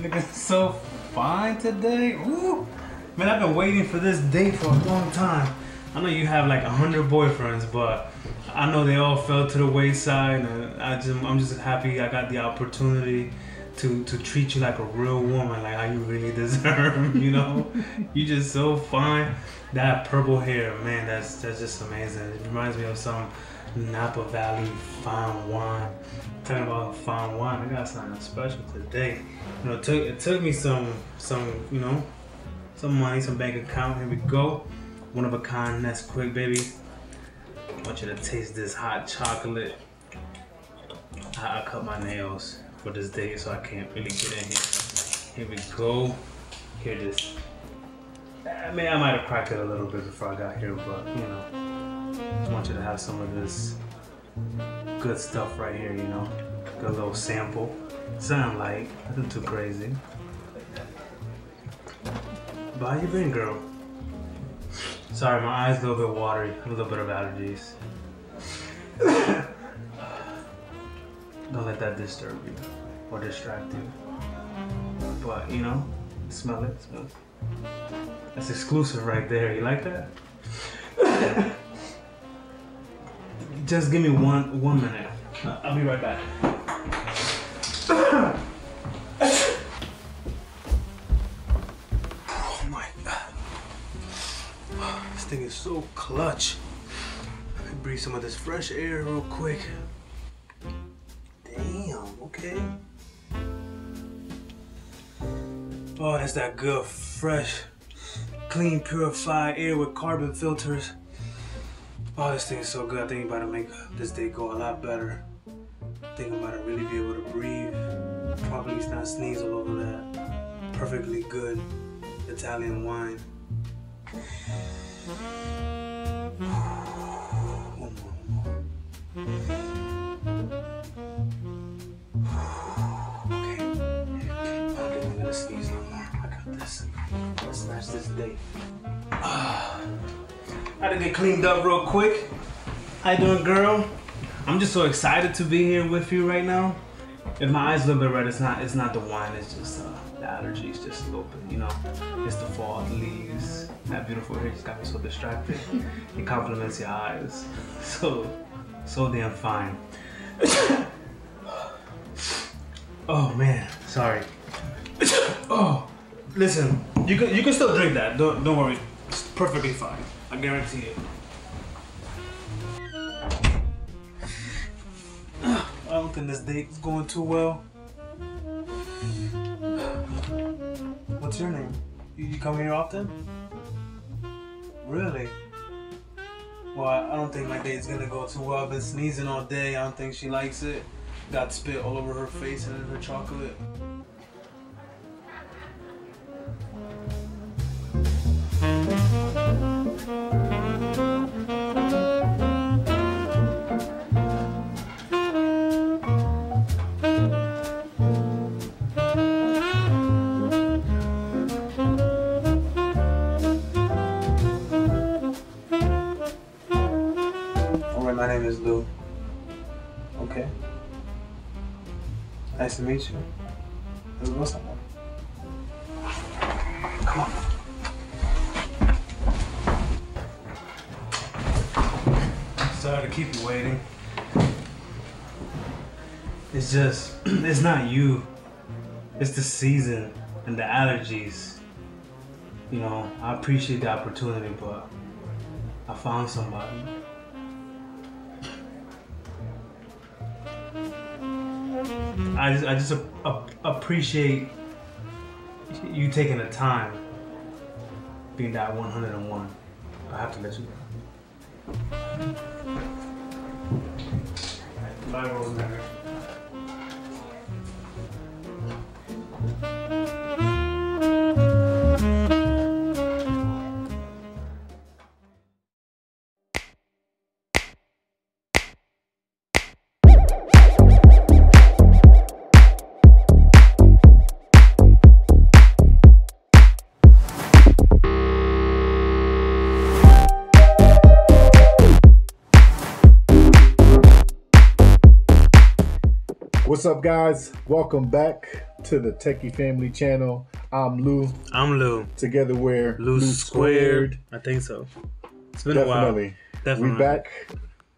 Looking so fine today. Ooh. Man, I've been waiting for this day for a long time. I know you have like 100 boyfriends, but I know they all fell to the wayside, and I'm just happy I got the opportunity to treat you like a real woman, like how you really deserve, you know? You just so fine. That purple hair, man, that's just amazing. It reminds me of some Napa Valley fine wine. Talking about fine wine, I got something special today. You know, it took me some you know, some money, some bank account. Here we go. One of a kind, that's quick, baby. I want you to taste this hot chocolate. I cut my nails for this day, so I can't really get in here. Here we go. Here it is. I mean, I might have cracked it a little bit before I got here, but you know, just want you to have some of this good stuff right here, you know. Good little sample. Something light, nothing too crazy. But how you been, girl? Sorry, my eyes a little bit watery, a little bit of allergies. Don't let that disturb you or distract you. But you know, smell it, smell it. That's exclusive right there. You like that? Just give me one minute. I'll be right back. Oh my God. This thing is so clutch. Let me breathe some of this fresh air real quick. Damn, okay. Oh, that's that good, fresh, clean, purified air with carbon filters. Oh, this thing is so good. I think I'm about to make this day go a lot better. I think I'm about to really be able to breathe. Probably not sneeze all over that perfectly good Italian wine. One more. Okay. I don't think I'm gonna sneeze no more. I got this. Let's smash this day. I had to get cleaned up real quick. How you doing, girl? I'm just so excited to be here with you right now. If my eyes a little bit red, it's not the wine, it's just the allergies, just a little bit, you know. It's the fall, the leaves. That beautiful hair just got me so distracted. It compliments your eyes. So damn fine. Oh man, sorry. Oh, listen, you can still drink that. Don't worry, it's perfectly fine. I guarantee it. I don't think this date's going too well. What's your name? You come here often? Really? Well, I don't think my date's gonna go too well. I've been sneezing all day. I don't think she likes it. Got spit all over her face and in her chocolate. My name is Lou. Okay. Nice to meet you. Let's go somewhere. Come on. Sorry to keep you waiting. It's just, it's not you. It's the season and the allergies. You know, I appreciate the opportunity, but I found somebody. I just appreciate you taking the time, being that 101. I have to let you go. Bye, Rosemary. What's up, guys? Welcome back. to the Techie Family channel. I'm Lou. I'm Lou. Together we're Lou Squared. I think so. It's been a while. Definitely. We back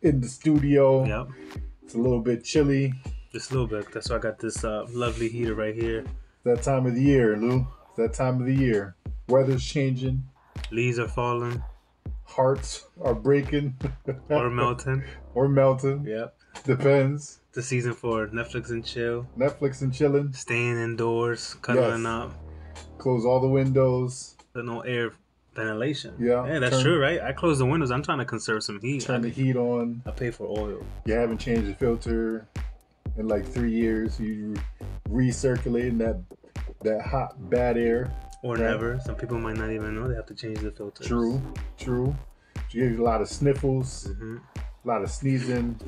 in the studio. Yep. It's a little bit chilly. Just a little bit. That's why I got this lovely heater right here. That time of the year, Lou. It's that time of the year. Weather's changing. Leaves are falling. Hearts are breaking. Or melting. Or melting. Yep. Depends. The season for Netflix and chill. Netflix and chilling. Staying indoors. Cuddling up. Close all the windows. No air ventilation. Yeah. That's true, right? I close the windows. I'm trying to conserve some heat. Turn the heat on. I pay for oil. You haven't changed the filter in like 3 years. You recirculating that hot, bad air. Or never. Some people might not even know they have to change the filters. True. You get a lot of sniffles, a lot of sneezing,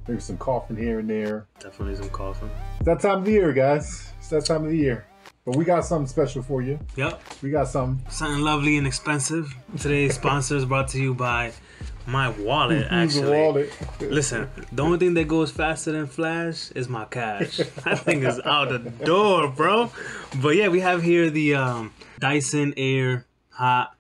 maybe some coughing here and there. Definitely some coughing. It's that time of the year, guys. It's that time of the year. But we got something special for you. Yep. We got something. Something lovely and expensive. Today's sponsor is brought to you by my wallet, actually. Wallet. Listen, the only thing that goes faster than Flash is my cash. That thing is out the door, bro. But yeah, we have here the Dyson Air Hot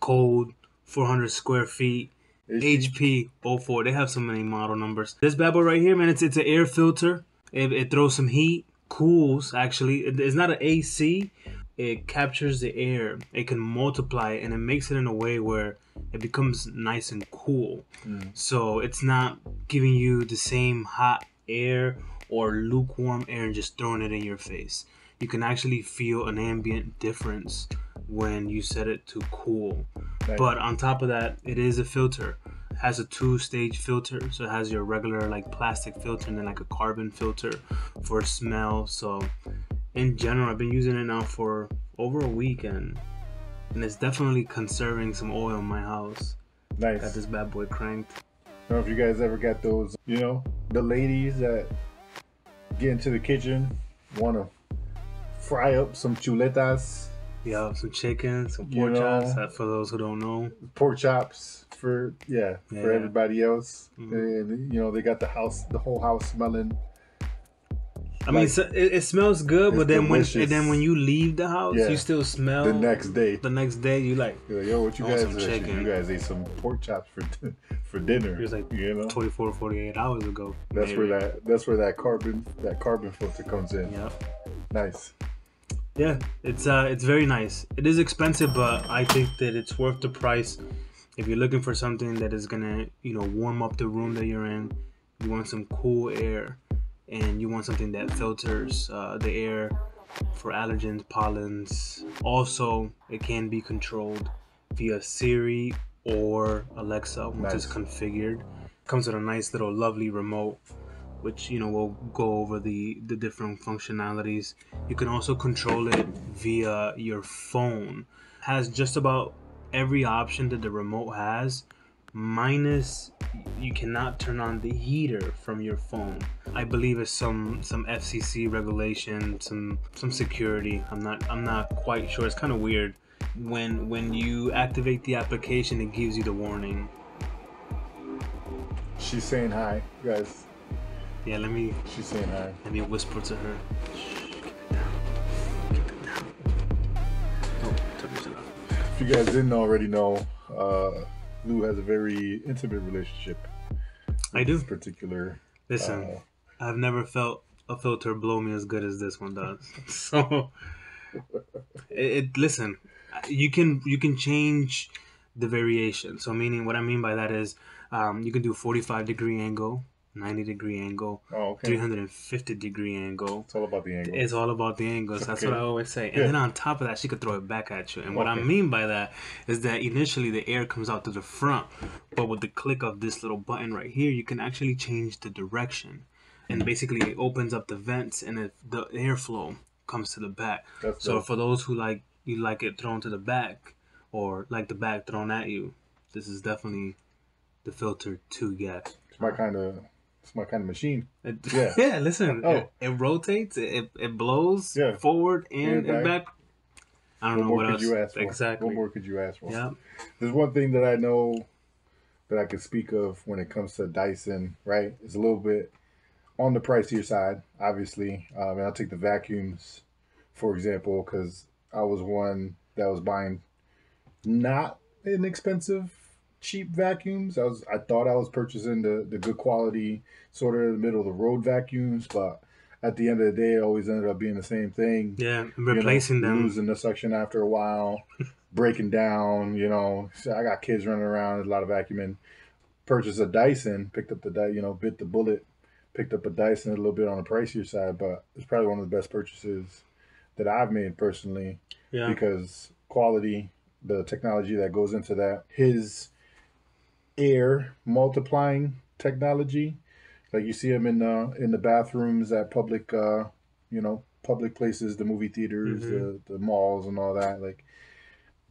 Cold 400 square feet HP04. They have so many model numbers. This bad boy right here, man, it's an air filter. It throws some heat, cools actually. It's not an AC. It captures the air. It can multiply it, and it makes it in a way where it becomes nice and cool. So it's not giving you the same hot air or lukewarm air and just throwing it in your face. You can actually feel an ambient difference when you set it to cool. Nice. But on top of that, it is a filter. It has a 2-stage filter. So it has your regular like plastic filter and then like a carbon filter for smell. So in general, I've been using it now for over a week and it's definitely conserving some oil in my house. Nice. Got this bad boy cranked. I don't know if you guys ever got those, the ladies that get into the kitchen, want to fry up some chuletas. Yeah, some chicken, some pork chops. For those who don't know, pork chops for everybody else. And they got the whole house smelling. I mean, it smells good, but then when you leave the house, you still smell the next day. The next day, you're like, yo, what you guys? You guys ate some pork chops for dinner. It was like 24, 48 hours ago. That's where that carbon filter comes in. Yeah. Nice. Yeah, it's very nice. It is expensive, but I think that it's worth the price. If you're looking for something that is gonna, warm up the room that you're in, you want some cool air, and you want something that filters the air for allergens, pollens. Also, it can be controlled via Siri or Alexa once it's configured. Comes with a nice little lovely remote, which we'll go over the different functionalities. You can also control it via your phone. Has just about every option that the remote has, minus you cannot turn on the heater from your phone. I believe it's some FCC regulation, some security. I'm not quite sure. It's kind of weird. When you activate the application, it gives you the warning. She's saying hi, guys. Yeah, she's saying hi. Let me whisper to her. Shh, keep it down. Keep it down. Oh, turn it off. If you guys didn't already know, Lou has a very intimate relationship. I do. This particular. Listen, I've never felt a filter blow me as good as this one does. So, listen, you can change the variation. So, meaning what I mean by that is, you can do 45-degree angle. 90-degree angle, 350-degree angle. It's all about the angle. It's all about the angles. That's what I always say. And then on top of that, she could throw it back at you. And what I mean by that is that initially the air comes out to the front, but with the click of this little button right here, you can actually change the direction. And basically it opens up the vents and the airflow comes to the back. So for those who like it thrown to the back or like the back thrown at you, this is definitely the filter to get. It's my kind of machine. Yeah, listen. It rotates. It blows forward and back. I don't know what else. Exactly. What more could you ask for? Yeah. There's one thing that I know that I could speak of when it comes to Dyson. Right, it's a little bit on the pricier side, obviously. And I'll take the vacuums, for example, because I was one that was buying not inexpensive, cheap vacuums. I thought I was purchasing the good quality, sort of in the middle of the road vacuums, but at the end of the day, it always ended up being the same thing. Yeah, replacing them. Losing the suction after a while, breaking down. So I got kids running around. There's a lot of vacuuming. Purchased a Dyson, picked up the bit the bullet, picked up a Dyson a little bit on the pricier side, but it's probably one of the best purchases that I've made personally. Yeah. Because quality, the technology that goes into that, his air multiplying technology, like you see him in the bathrooms at public public places, the movie theaters, the malls and all that. Like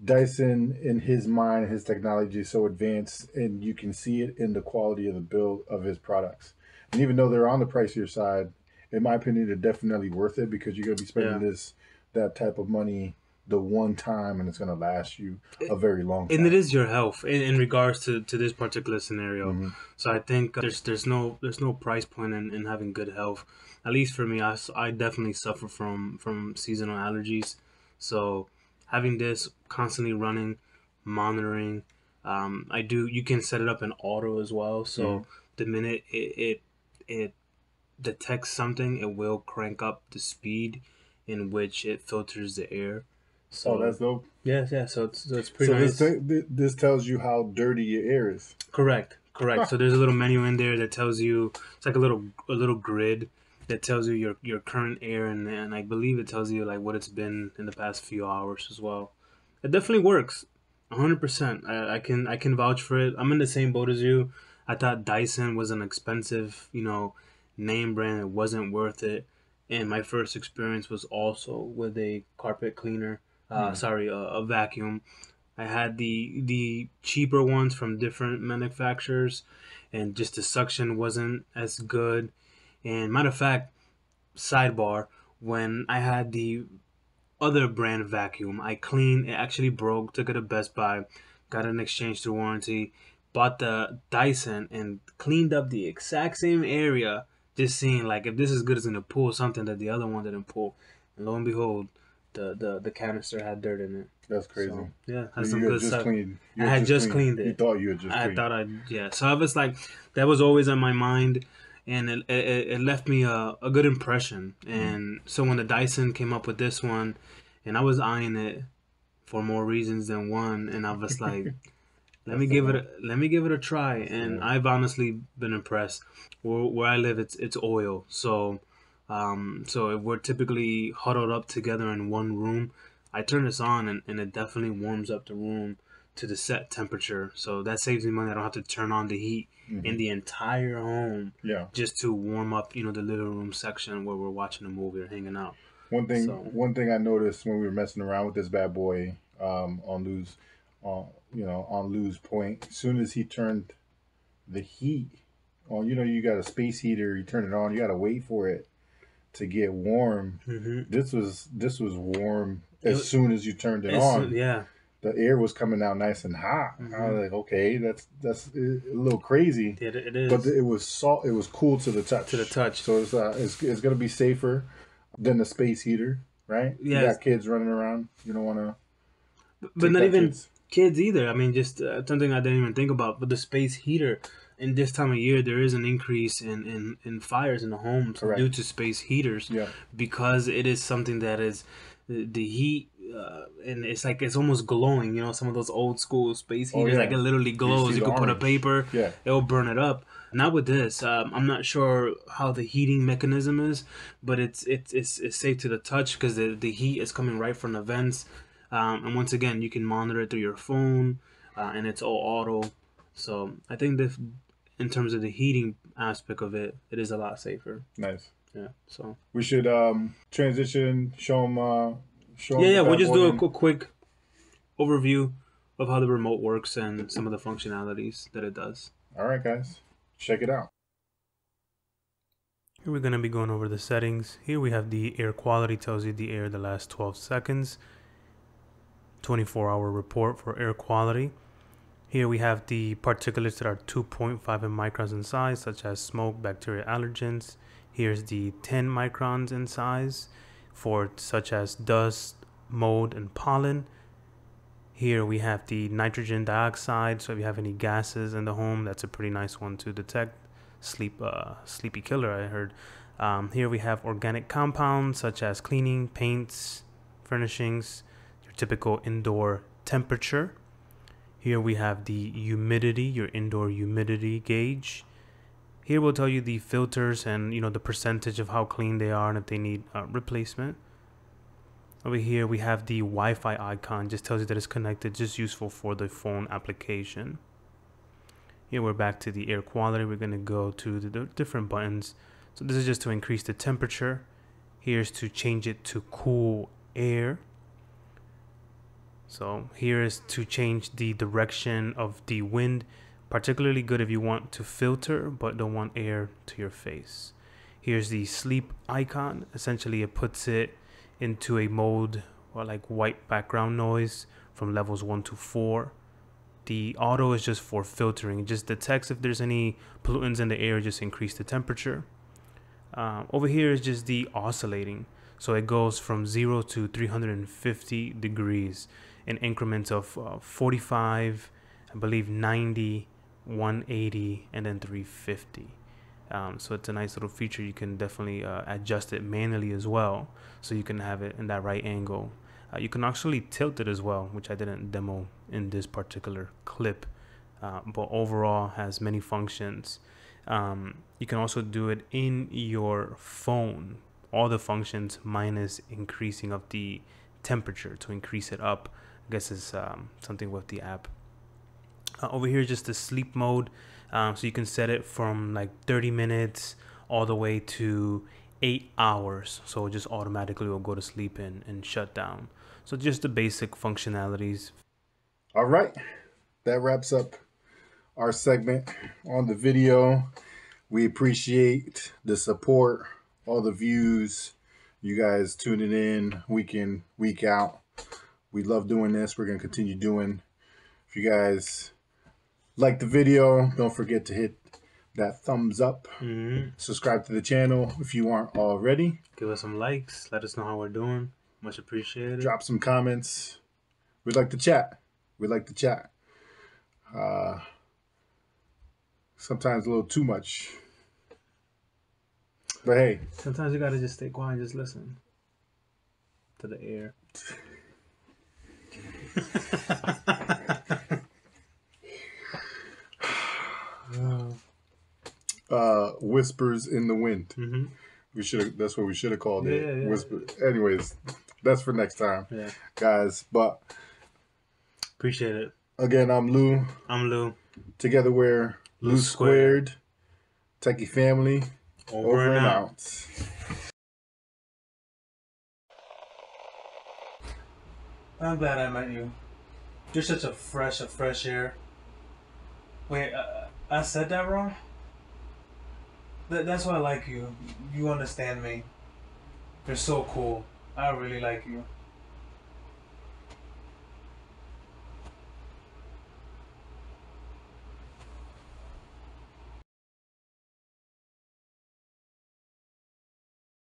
Dyson, in his mind, his technology is so advanced, and you can see it in the quality of the build of his products. And even though they're on the pricier side, in my opinion, they're definitely worth it because you're gonna be spending that type of money the one time, and it's gonna last you a very long time. And it is your health in regards to this particular scenario. So I think there's no price point in having good health. At least for me, I definitely suffer from seasonal allergies. So having this constantly running, monitoring, you can set it up in auto as well. So the minute it detects something, it will crank up the speed in which it filters the air. So that's dope. Yeah. So it's pretty nice. This tells you how dirty your air is. Correct. So there's a little menu in there that tells you, it's like a little grid that tells you your current air, and I believe it tells you like what it's been in the past few hours as well. It definitely works, 100%. I can vouch for it. I'm in the same boat as you. I thought Dyson was an expensive, name brand. It wasn't worth it. And my first experience was also with a carpet cleaner. A vacuum. I had the cheaper ones from different manufacturers, and just the suction wasn't as good. And matter of fact, sidebar, when I had the other brand vacuum, I cleaned, it actually broke, took it to Best Buy, got an exchange through warranty, bought the Dyson and cleaned up the exact same area, just seeing like if this is good, it's gonna pull something that the other one didn't pull. And lo and behold, the canister had dirt in it. That's crazy. So, yeah, had some good stuff. I had just cleaned it. You thought you had just cleaned it. So I was like, that was always on my mind, and it left me a good impression. And so when the Dyson came up with this one, and I was eyeing it for more reasons than one, and I was like, let me give it a try. And I've honestly been impressed. Where I live, it's oil, so if we're typically huddled up together in one room, I turn this on and it definitely warms up the room to the set temperature. So that saves me money. I don't have to turn on the heat in the entire home just to warm up, the living room section where we're watching a movie or hanging out. One thing I noticed when we were messing around with this bad boy on Lou's point, as soon as he turned the heat on, you got a space heater, you turn it on, you got to wait for it to get warm. This was warm as soon as you turned it on. Yeah, the air was coming out nice and hot. I was like, okay, that's a little crazy. It is, but it was cool to the touch. So it's gonna be safer than the space heater, right? Yeah, you got kids running around. You don't want to. But not even kids either. I mean, just something I didn't even think about. But the space heater. In this time of year, there is an increase in fires in the homes due to space heaters, because it is something that is the heat, and it's almost glowing. Some of those old school space heaters, like it literally glows. You could put a paper, it'll burn it up. Not with this. I'm not sure how the heating mechanism is, but it's safe to the touch because the heat is coming right from the vents, and once again, you can monitor it through your phone, and it's all auto. So I think that in terms of the heating aspect of it, it is a lot safer. Nice. Yeah. So we should transition. Show them. We'll just do a quick overview of how the remote works and some of the functionalities that it does. All right, guys, check it out. Here we're going to be going over the settings. Here we have the air quality, tells you the air the last 12 seconds. 24-hour report for air quality. Here we have the particulates that are 2.5 microns in size, such as smoke, bacteria, allergens. Here's the 10 microns in size for such as dust, mold, and pollen. Here we have the nitrogen dioxide, so if you have any gases in the home, that's a pretty nice one to detect. Sleepy killer, I heard. Here we have organic compounds such as cleaning, paints, furnishings, your typical indoor temperature. Here we have the humidity, your indoor humidity gauge. Here we'll tell you the filters and the percentage of how clean they are and if they need replacement. Over here we have the Wi-Fi icon, just tells you that it's connected, just useful for the phone application. Here we're back to the air quality. We're going to go to the different buttons. So this is just to increase the temperature. Here's to change it to cool air. So here is to change the direction of the wind, particularly good if you want to filter but don't want air to your face. Here's the sleep icon. Essentially it puts it into a mode or like white background noise from levels 1 to 4. The auto is just for filtering. It just detects if there's any pollutants in the air, just increase the temperature. Over here is just the oscillating. So it goes from 0 to 350 degrees in increments of 45, I believe 90, 180, and then 350. So it's a nice little feature. You can definitely adjust it manually as well, so you can have it in that right angle. You can actually tilt it as well, which I didn't demo in this particular clip, but overall has many functions. You can also do it in your phone, all the functions minus increasing of the temperature to increase it up. I guess it's something with the app. Over here is just the sleep mode, so you can set it from like 30 minutes all the way to 8 hours, so it just automatically will go to sleep and shut down. So just the basic functionalities. All right, that wraps up our segment on the video. We appreciate the support, all the views, you guys tuning in week in, week out. We love doing this. We're going to continue doing. If you guys like the video, don't forget to hit that thumbs up. Subscribe to the channel if you aren't already. Give us some likes. Let us know how we're doing. Much appreciated. Drop some comments. We'd like to chat. Sometimes a little too much. But hey. Sometimes you got to just stay quiet and just listen to the air. Whispers in the wind. That's what we should have called it. Yeah. Whisper. Anyways, that's for next time. Yeah. Guys, but appreciate it. Again, I'm Lou. I'm Lou. Together we're Lou Squared. Techie Family. Over and out. I'm glad I met you. You're such a fresh air. Wait, I said that wrong? That's why I like you. You understand me. You're so cool. I really like you.